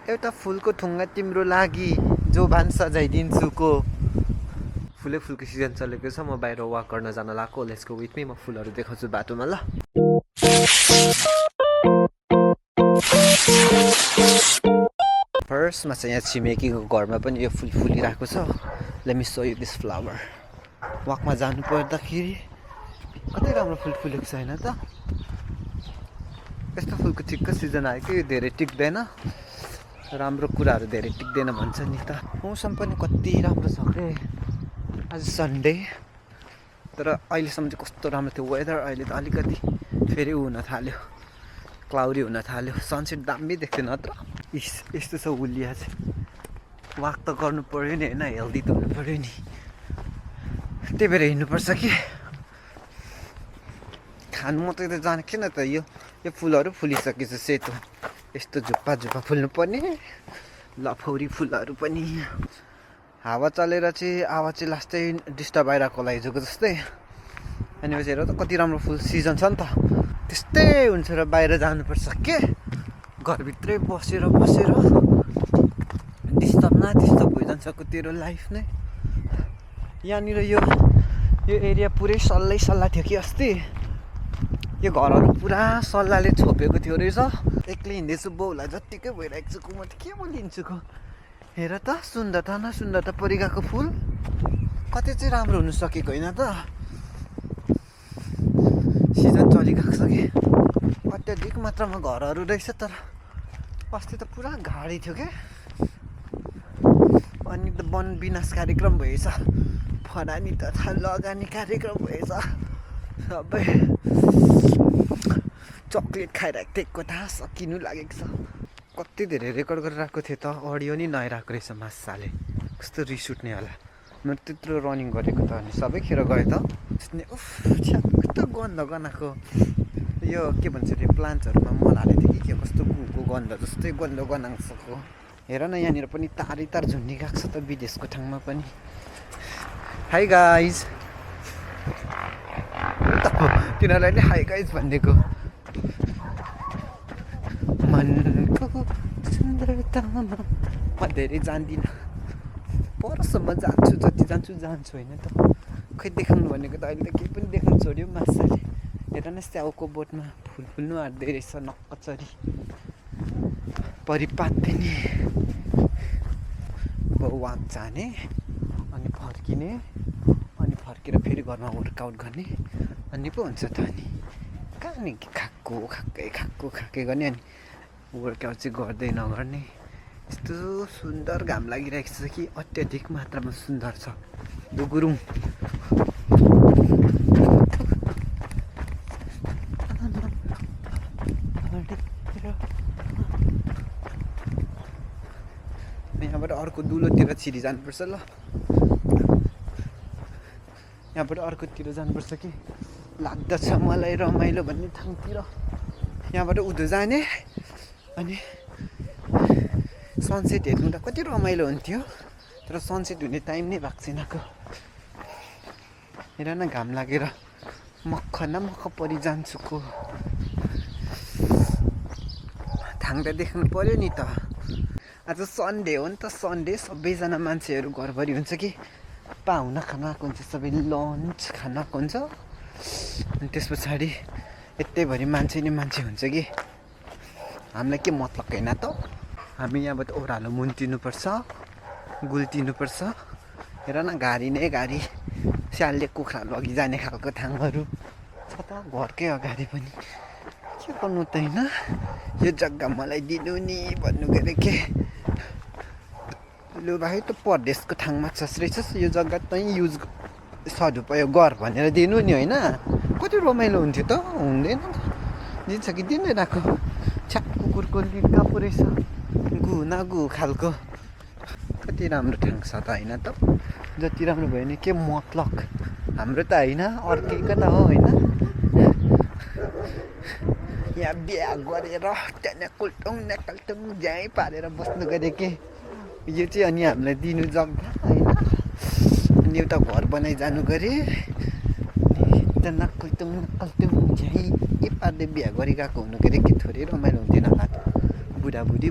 एउटा फुलको ठुङ्गा तिम्रो लागि जो भान सजाइदिन्छु फुलको सिजन चलेको छ। म बाहिर वाक गर्न जान लाग्यो। Let's go with me. म फुलहरू देखाउँछु बाटोमा ल। फर्स्टमा चाहिँ यहाँ छिमेकीको घरमा पनि यो फुल फुलिरहेको छ। Let me so you this flower. वाकमा जानु पर्दाखेरि कति राम्रो फुल फुलेको छ होइन त। यस्तो फुलको ठिक्क सिजन आयो कि धेरै टिक्दैन, राम्रो कुराहरू धेरै टिक्दैन भन्छ नि त। मौसम पनि कति राम्रो छ रे। आज सन्डे तर अहिलेसम्म चाहिँ कस्तो राम्रो थियो वेदर। अहिले त अलिकति फेरि हुन थाल्यो, क्लाउडी हुन थाल्यो। सनसेट दामी देख्थ्यो नत्र। यस्तो छ उलिया चाहिँ। वाक त गर्नु पऱ्यो नि होइन, हेल्दी त हुनु पऱ्यो नि। त्यही भएर हिँड्नुपर्छ कि। खानु मात्रै त जाने किन त। यो फुलहरू फुलिसकेछ सेतो। यस्तो झुप्पा झुप्पा फुल्नु पर्ने लफौरी फुलहरू पनि। हावा चलेर चाहिँ आवाज चाहिँ लास्टै डिस्टर्ब आइरहेको होला हिजोको जस्तै। अनि पछि हेर त कति राम्रो फुल सिजन छ नि त। त्यस्तै हुन्छ र बाहिर जानुपर्छ के। घरभित्रै बसेर डिस्टर्ब न डिस्टर्ब भइजान्छ तेरो लाइफ नै। यहाँनिर यो एरिया पुरै सल्लाह थियो कि अस्ति। यो घरहरू पुरा सल्लाहले छोपेको थियो रहेछ। एक्लै हिँड्दैछु बाउलाई जत्तिकै भइरहेको छु। म त के बोलिन्छु को। हेर त सुन्दरता न सुन्दरता परिगएको फुल कति चाहिँ राम्रो हुन सकेको होइन त। सिजन चलिरहेको छ कि। अत्याधिक मात्रामा घरहरू रहेछ तर अस्ति त पुरा गाडी थियो क्या। अनि त वन विनाश कार्यक्रम भएछ, फरानी तथा लगानी कार्यक्रम भएछ। सबै चक्लेट खाइरहेको थिएँ, कता सकिनु लागेको छ। कति धेरै रेकर्ड गरेर आएको थिएँ त, अडियो नि नआइरहेको रहेछ मासाले। कस्तो रिस उठ्ने होला। मैले त्यत्रो रनिङ गरेको त अनि सबैखेर गएँ त। उफ कस्तो गन्ध गनाएको। यो के भन्छ अरे प्लान्ट्सहरूमा मल हालेको थियो कि के, कस्तो कुको गन्ध जस्तै गन्ध गनाएको। हेर न यहाँनिर पनि तार झुन्डी गएको छ त विदेशको ठाउँमा पनि। Hi guys. तिनीहरूलाई नि हाई गाइज भनिदिएको। मनको सुन्दरतामा म धेरै जान्दिनँ, परसम्म जान्छु, जति जान्छु होइन त। खै देखाउनु भनेको त अहिले त केही पनि देखाउनु छोड्यो मासाले। हेर न स्याउको बोटमा फुल फुल्नु आँट्दै रहेछ नक्कचरी परिपात नि। अब वाक जाने अनि फर्किने, अनि फर्केर फेरि घरमा वर्कआउट गर्ने अनि पो हुन्छ त। अनि कहाँ नि खाक्कै गर्ने अनि वर्कआउट चाहिँ गर्दै नगर्ने। यस्तो सुन्दर घाम लागिरहेको छ कि अत्याधिक मात्रामा सुन्दर छ। गुरुङ यहाँबाट अर्को दुलोतिर छिरी जानुपर्छ ल। यहाँबाट अर्कोतिर जानुपर्छ कि लाग्दछ मलाई रमाइलो भन्ने ठाउँतिर। यहाँबाट उँधो जाने अनि सनसेट हेर्नु त कति रमाइलो हुन्थ्यो। तर सनसेट हुने टाइम नै भएको छैन को। हेर न घाम लागेर मक्ख परिजान्छु को। थाङ त देख्नु पर्यो नि त। आज सन्डे हो नि त। सन्डे सबैजना मान्छेहरू घरभरि हुन्छ कि पाहुना खान आएको हुन्छ, सबै लन्च खान आएको हुन्छ। अनि त्यस पछाडि यतैभरि मान्छे हुन्छ कि हामीलाई के मतलब होइन त। हामी यहाँबाट ओह्रालो मुन्टिनुपर्छ, गुल्टिनुपर्छ। हेर न गाडी नै गाडी, स्यालले कुखुरा लगिजाने खालको ठाउँहरू छ त घरकै अगाडि पनि। के गर्नु त होइन, यो जग्गा मलाई दिनु नि भन्नु गरे के। लु भाइ त परदेशको ठाउँमा छस् रहेछस्, यो जग्गा तैँ युज सदुपयोग गर भनेर दिनु नि होइन। कति रमाइलो हुन्थ्यो त। हुँदैन त, दिन्छ कि दिँदैन आएको। छ्या कुकुरको लिड्का पो रहेछ, गु न गु खालको। कति राम्रो ठाउँ छ त होइन त। जति राम्रो भयो नि के मतलब, हाम्रो त होइन अर्कैको त हो होइन। यहाँ बिहा गरेर त्यहाँ नेकल्टुङ झ्याइ पारेर बस्नु गरे के। यो चाहिँ अनि हामीलाई दिनु जग्गा होइन। अनि एउटा घर बनाइ जानु गरे। त्यहाँ नकल्टुङ झ्याइ पार्दै बिहा गरिरहेको हुनु गरे कि थोरै रमाइलो हुन्थेन होला त। बुढाबुढी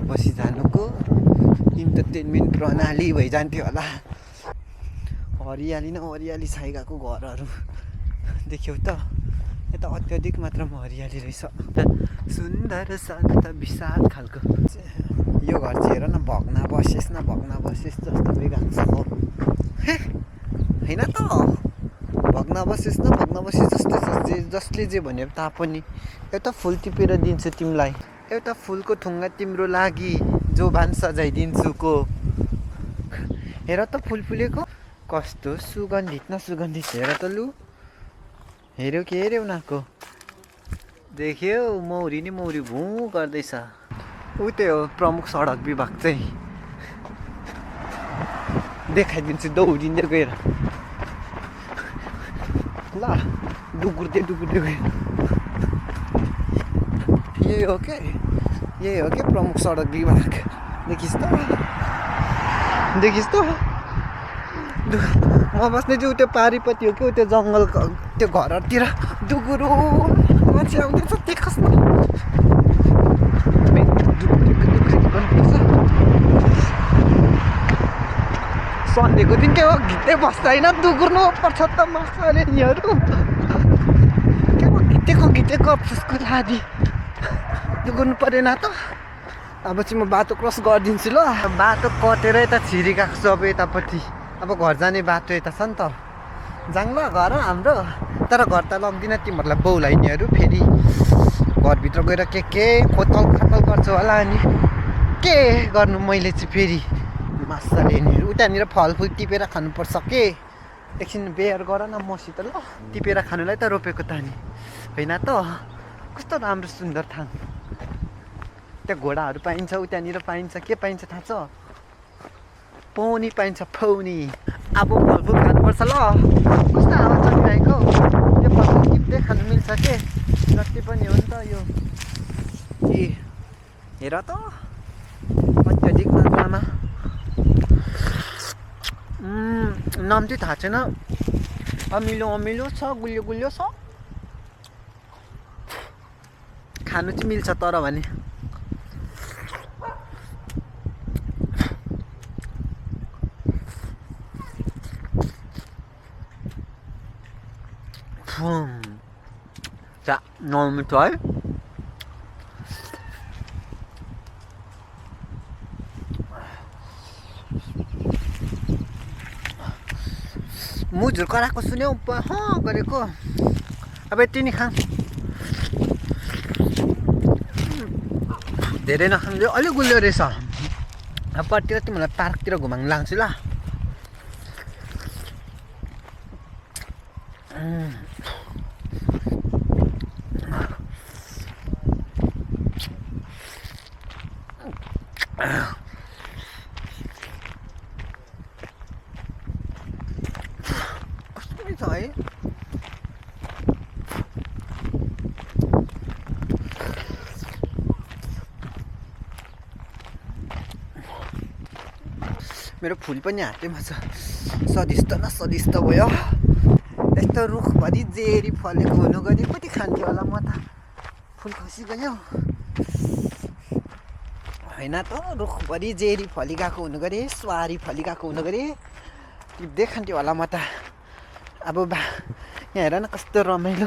बसिजानुको इन्टरटेनमेन्ट प्रणाली भइजान्थ्यो होला। हरियाली न हरियाली छाइगाको घरहरू देख्यौ त, यता अत्याधिक मात्रामा हरियाली रहेछ। सुन्दर शान्त विशाल खालको यो घर चाहिँ हेर न, भग्नावशेष जस्तो भइगएको छ हो होइन त। भग्नावशेष जस्तो जसले जे भने तापनि एउटा फुल टिपेर दिन्छु तिमीलाई, एउटा फुलको थुङ्गा तिम्रो लागि जोभान सजाइदिन्छु को। हेर त फुल फुलेको कस्तो सुगन्धित न सुगन्धित। हेर त लु, हेऱ्यौ के हेऱ्यौ उनीहरूको, देख्यौ मौरी नि मौरी भुँ गर्दैछ। ऊ त्यो हो प्रमुख सडक विभाग चाहिँ, देखाइदिन्छु दौडिँदै गएर ल, डुकुर्दै गएर। यही हो क्या प्रमुख सडक विभाग। देखिस् त म बस्ने चाहिँ त्यो पारिपट्टि हो कि त्यो जङ्गलको त्यो घरहरूतिर डुकुरो मान्छे आउँदैछ देखोस् न। सन्डेको दिन के हो घिट्दै बस्छ होइन, दुगुर्नु पर्छ त मजाले यिनीहरू। के हो घिटेको फुस्को लादी दुगुर्नु परेन त। अब चाहिँ म बाटो क्रस गरिदिन्छु ल। बाटो कटेर यता छिरिगएको छ अब यतापट्टि। अब घर जाने बाटो यता छ नि त, जाङ ल घर हाम्रो। तर घर त लग्दिनँ तिमीहरूलाई बोलाइनेहरू, फेरि घरभित्र गएर के खोतल खातल गर्छ होला। अनि के गर्नु मैले चाहिँ फेरि मजाले यिनीहरू उतानिर फलफुल टिपेर खानुपर्छ के। एकछिन बेयर गर न मसित ल, टिपेर खानुलाई त रोपेको त नि होइन त। कस्तो राम्रो सुन्दर ठाउँ। त्यहाँ घोडाहरू पाइन्छ, उतानिर पाइन्छ, के पाइन्छ थाहा छ? पौनी पाइन्छ, पौनी। अब फलफुल खानुपर्छ ल। कस्तो हावा चलिरहेको, यो फलफुल टिप्दै खानु मिल्छ के, जति पनि हो नि त यो। ए हेर त अत्याधिक मात्रामा नाम चाहिँ थाहा छैन, अमिलो छ, गुलियो छ। खानु चाहिँ मिल्छ तर भने। नमिठो है। मुजुर कराएको सुन्यौ गरेको। अब यति नै खाऊँ, धेरै नखानु, अलिक गुलियो रहेछ। अब पर्तिर तिमीलाई पार्कतिर घुमाउनु लान्छु ल। कस्तो है मेरो फुल पनि हातैमा छ। स्वादिष्ट न स्वादिष्ट भयो। यस्तो रुखभरि जेरी फलेको हुनु गरी कति खान्थ्यो होला म त। फुल खसी गयो होइन त, रुखभरि जेरी फलिगएको हुनु गरे, स्वारी फलिगएको हुनु गरे टिप्दै खान्थ्यो होला म त। अब यहाँ हेर न कस्तो रमाइलो,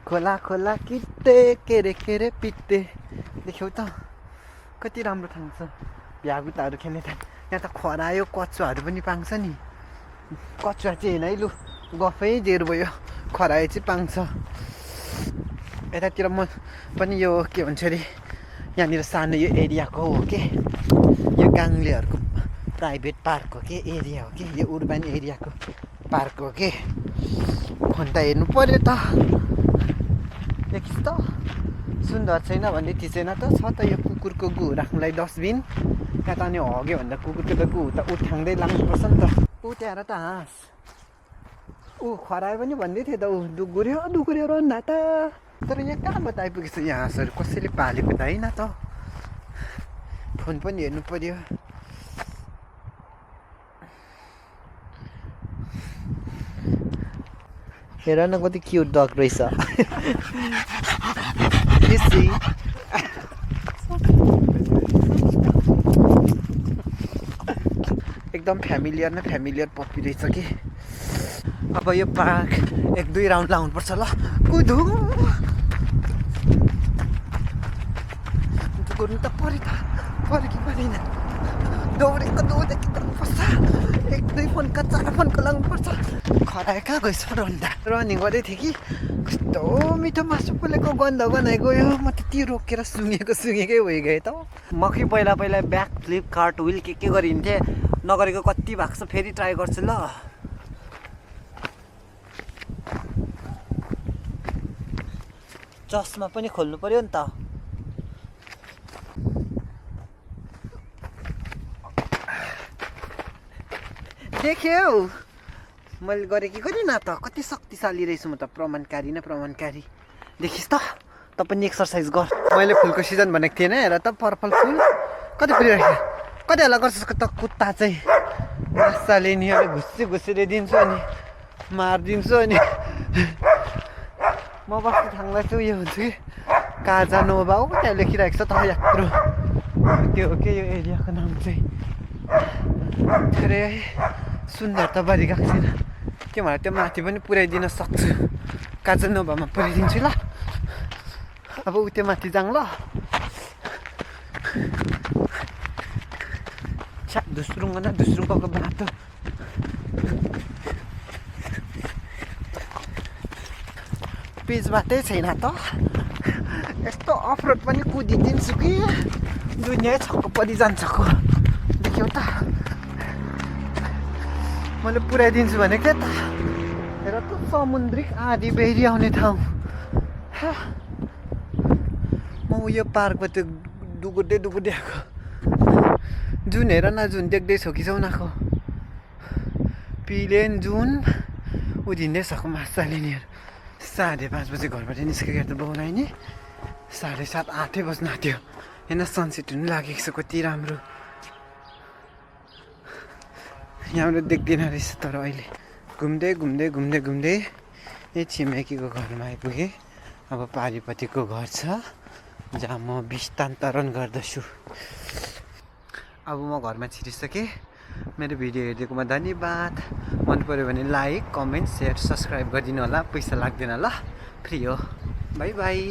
खोला किट्टे के रे पिट्टे। देख्यौ त कति राम्रो ठाउँ छ, भ्यागुताहरू खेल्ने ठाउँ। यहाँ त खरायो कचुवाहरू पनि पाउँछ नि। कचुवा चाहिँ होइन है लु, गफै जेर भयो, खरायो चाहिँ पाउँछ। यतातिर म पनि यो के भन्छ अरे, यहाँनिर सानो यो एरियाको हो के, यो गाङ्लेहरूको प्राइभेट पार्क हो के एरिया हो कि, यो अर्बन एरियाको पार्क हो के। फोन त हेर्नु पर्यो त, देखिस् त सुन्दर छैन भन्ने थिचेन त। छ त यो कुकुरको गु राख्नुलाई डस्टबिन। यहाँ त अनि हग्यो भन्दा कुकुरको त गु त उठाउँदै लाग्नुपर्छ नि त। ऊ त्यहाँ त हाँस, ऊ खरायो पनि भन्दै थियो त, ऊ डुकुऱ्यो रन्दा त। तर यहाँ कहाँबाट आइपुगेछ यो हाँसहरू, कसैले पालेको त होइन त। फोन पनि हेर्नु पर्यो। हेर न कति क्युट डग रहेछ। एकदम फ्यामिलियर न फ्यामिलियर पप्पी रहेछ कि। अब यो पार्क 1-2 राउन्ड लाउनुपर्छ ल। कुदु गर्नु त पऱ्यो कि परेन। दौडेको गर्नुपर्छ। 1-2 फोनका 4 फोनको लाउनुपर्छ। खरायो कहाँ गएछ रन्दा? रनिङ गर्दै थिएँ कि कस्तो मिठो मासु पोलेको गन्ध गनाइ गयो। म त्यति रोकेर सुँगेकै भइगएँ त। म कि पहिला ब्याक फ्लिप कार्ट विल के गरिन्थेँ, नगरेको कति भएको छ। फेरि ट्राई गर्छु ल। चस्मा पनि खोल्नु पर्यो नि त। देख्यौ मैले गरेँ कि गरिन त, कति शक्तिशाली रहेछु म त। प्रमाणकारी देखिस् त। त पनि एक्सर्साइज गर। मैले फुलको सिजन भनेको थिएन, हेर त पर्पल फुल कति फुलिरहेको छ। कति हल्ला गर्छ त कुत्ता चाहिँ। मासाले नि घुसिरे दिन्छु अनि मारिदिन्छु अनि म बस्ने ठाउँलाई चाहिँ उयो हुन्छ कि काजा नोभा हो त्यहाँ लेखिरहेको छ त यत्रो। त्यो हो कि यो एरियाको नाम चाहिँ। धेरै सुन्दरता बढी गएको छैन, त्यो भएर त्यो माथि पनि पुऱ्याइदिन सक्छु। काजा नोभामा पुऱ्याइदिन्छु ल। अब उ त्यो माथि जाउँ ल। धुस्रुङको बाटो पिच बाटै छैन त। यस्तो अफरोड पनि कुदिदिन्छु कि दुनियाँ छक्क परिजान्छ को। देख्यौ त मैले पुऱ्याइदिन्छु भनेको थिएँ त। हेर त समुद्रिक आँधी बेह्री आउने ठाउँ। म उयो पार्कमा त्यो डुगुर्दै आएको। जुन हेर न, जुन देख्दैछौ कि उनीहरूको पिलेन जुन उधिँदैछ मासाले नि। 5:30 बजे घरबाट निस्केको त बाउलाई नि 7:30 8 बज्न आँट्यो। होइन सनसेट हुनु लागेको छ कति राम्रो। यहाँबाट देख्दैन रहेछ तर अहिले घुम्दै यही छिमेकीको घरमा आइपुगेँ। अब पारिपट्टिको घर छ जहाँ म विस्तान्तरण गर्दछु। अब म घरमा छिरिसकेँ। मेरो भिडियो हेरिदिएकोमा धन्यवाद। मन पऱ्यो भने लाइक कमेन्ट सेयर सब्सक्राइब गरिदिनु होला। पैसा लाग्दैन ल, फ्री हो। By by.